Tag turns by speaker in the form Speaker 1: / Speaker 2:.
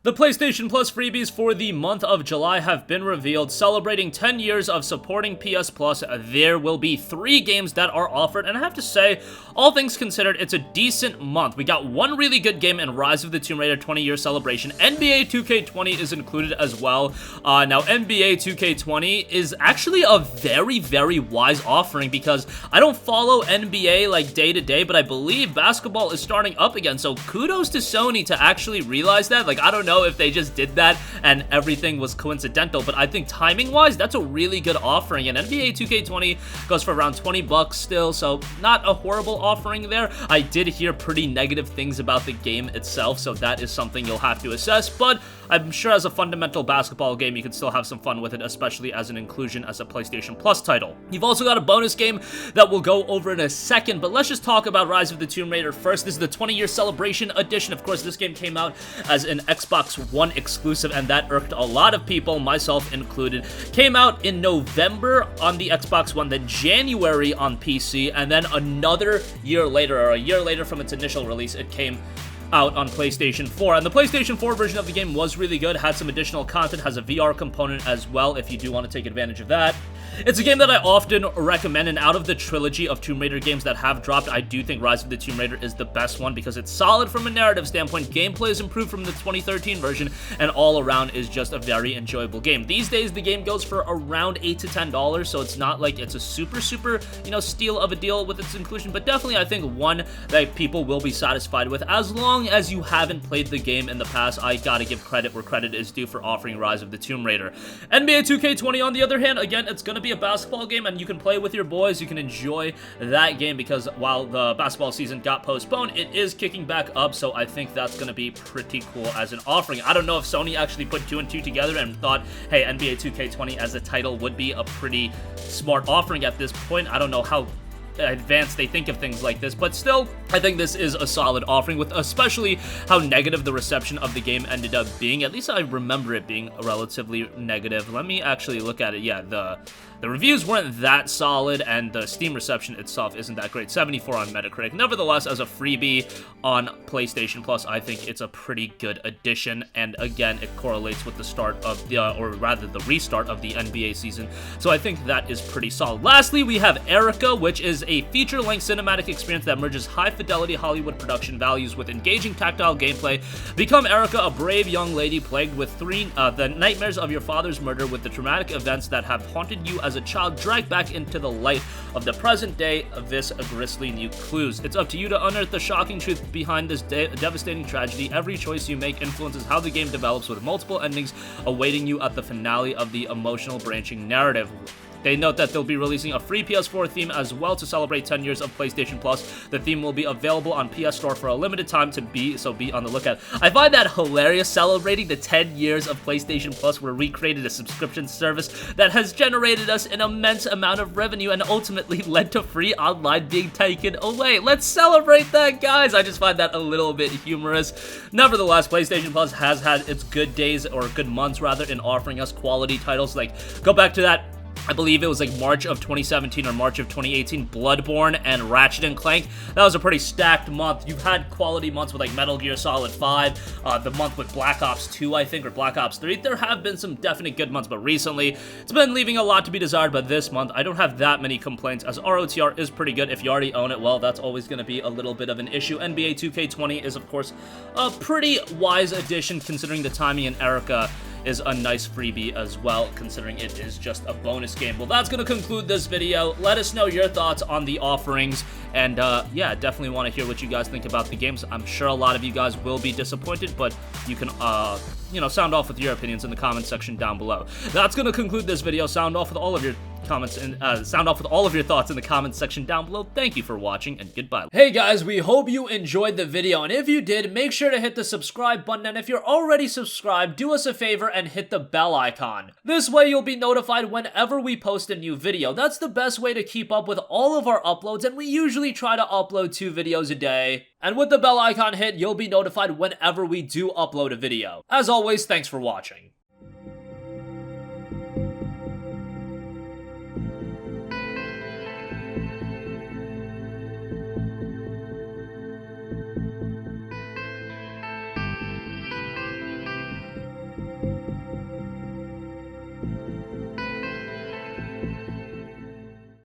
Speaker 1: The PlayStation Plus freebies for the month of July have been revealed. Celebrating 10 years of supporting PS Plus, there will be 3 games that are offered, and I have to say, all things considered, it's a decent month. We got one really good game in Rise of the Tomb Raider 20-year celebration. NBA 2K20 is included as well. Now, NBA 2K20 is actually a very, very wise offering because I don't follow NBA like day to day, but I believe basketball is starting up again, so kudos to Sony to actually realize that. Like, I don't know if they just did that and everything was coincidental, but I think timing-wise, that's a really good offering, and NBA 2K20 goes for around 20 bucks still, so not a horrible offering there. I did hear pretty negative things about the game itself, so that is something you'll have to assess, but I'm sure as a fundamental basketball game, you can still have some fun with it, especially as an inclusion as a PlayStation Plus title. You've also got a bonus game that we'll go over in a second, but let's just talk about Rise of the Tomb Raider first. This is the 20-year celebration edition. Of course, this game came out as an Xbox One exclusive, and that irked a lot of people, myself included. Came out in November on the Xbox One, then January on PC, and then another year later, or a year later from its initial release, it came out on PlayStation 4, and the PlayStation 4 version of the game was really good, had some additional content, has a VR component as well if you do want to take advantage of that. It's a game that I often recommend, and out of the trilogy of Tomb Raider games that have dropped, I do think Rise of the Tomb Raider is the best one because it's solid from a narrative standpoint, gameplay is improved from the 2013 version, and all around is just a very enjoyable game. These days, the game goes for around $8 to $10, so it's not like it's a super, steal of a deal with its inclusion, but definitely I think one that people will be satisfied with. As long as you haven't played the game in the past, I gotta give credit where credit is due for offering Rise of the Tomb Raider. NBA 2K20, on the other hand, again, it's gonna be a basketball game, and you can play with your boys, you can enjoy that game, because while the basketball season got postponed, it is kicking back up, so I think that's going to be pretty cool as an offering. I don't know if Sony actually put 2 and 2 together and thought, hey, NBA 2K20 as a title would be a pretty smart offering at this point. I don't know how advanced they think of things like this, but still, I think this is a solid offering, with especially how negative the reception of the game ended up being. At least I remember it being relatively negative. Let me actually look at it. Yeah, the reviews weren't that solid, and the Steam reception itself isn't that great. 74 on Metacritic. Nevertheless, as a freebie on PlayStation Plus, I think it's a pretty good addition, and again, it correlates with the start of the, or rather the restart of the NBA season, so I think that is pretty solid. Lastly, we have Erica, which is a feature-length cinematic experience that merges high-fidelity Hollywood production values with engaging tactile gameplay. Become Erica, a brave young lady plagued with the nightmares of your father's murder, with the traumatic events that have haunted you as a child dragged back into the light of the present day of this grisly new clues. It's up to you to unearth the shocking truth behind this devastating tragedy. Every choice you make influences how the game develops, with multiple endings awaiting you at the finale of the emotional branching narrative. They note that they'll be releasing a free PS4 theme as well to celebrate 10 years of PlayStation Plus. The theme will be available on PS Store for a limited time, so be on the lookout. I find that hilarious, celebrating the 10 years of PlayStation Plus, where we created a subscription service that has generated us an immense amount of revenue and ultimately led to free online being taken away. Let's celebrate that, guys! I just find that a little bit humorous. Nevertheless, PlayStation Plus has had its good days, or good months rather, in offering us quality titles. Like, go back to that, I believe it was like March of 2017 or March of 2018, Bloodborne and Ratchet & Clank. That was a pretty stacked month. You've had quality months with like Metal Gear Solid 5, the month with Black Ops 2, I think, or Black Ops 3. There have been some definite good months, but recently it's been leaving a lot to be desired. But this month, I don't have that many complaints, as ROTR is pretty good. If you already own it, well, that's always going to be a little bit of an issue. NBA 2K20 is, of course, a pretty wise addition considering the timing, and Erica is a nice freebie as well, considering it is just a bonus game. Well, that's going to conclude this video. Let us know your thoughts on the offerings, and yeah, definitely want to hear what you guys think about the games. I'm sure a lot of you guys will be disappointed, but you can sound off with your opinions in the comment section down below. That's going to conclude this video. Sound off with all of your comments and sound off with all of your thoughts in the comments section down below. Thank you for watching, and goodbye. Hey guys, we hope you enjoyed the video, and if you did, make sure to hit the subscribe button, and if you're already subscribed, do us a favor and hit the bell icon. This way you'll be notified whenever we post a new video. That's the best way to keep up with all of our uploads, and we usually try to upload 2 videos a day. And with the bell icon hit, you'll be notified whenever we do upload a video. As always, thanks for watching.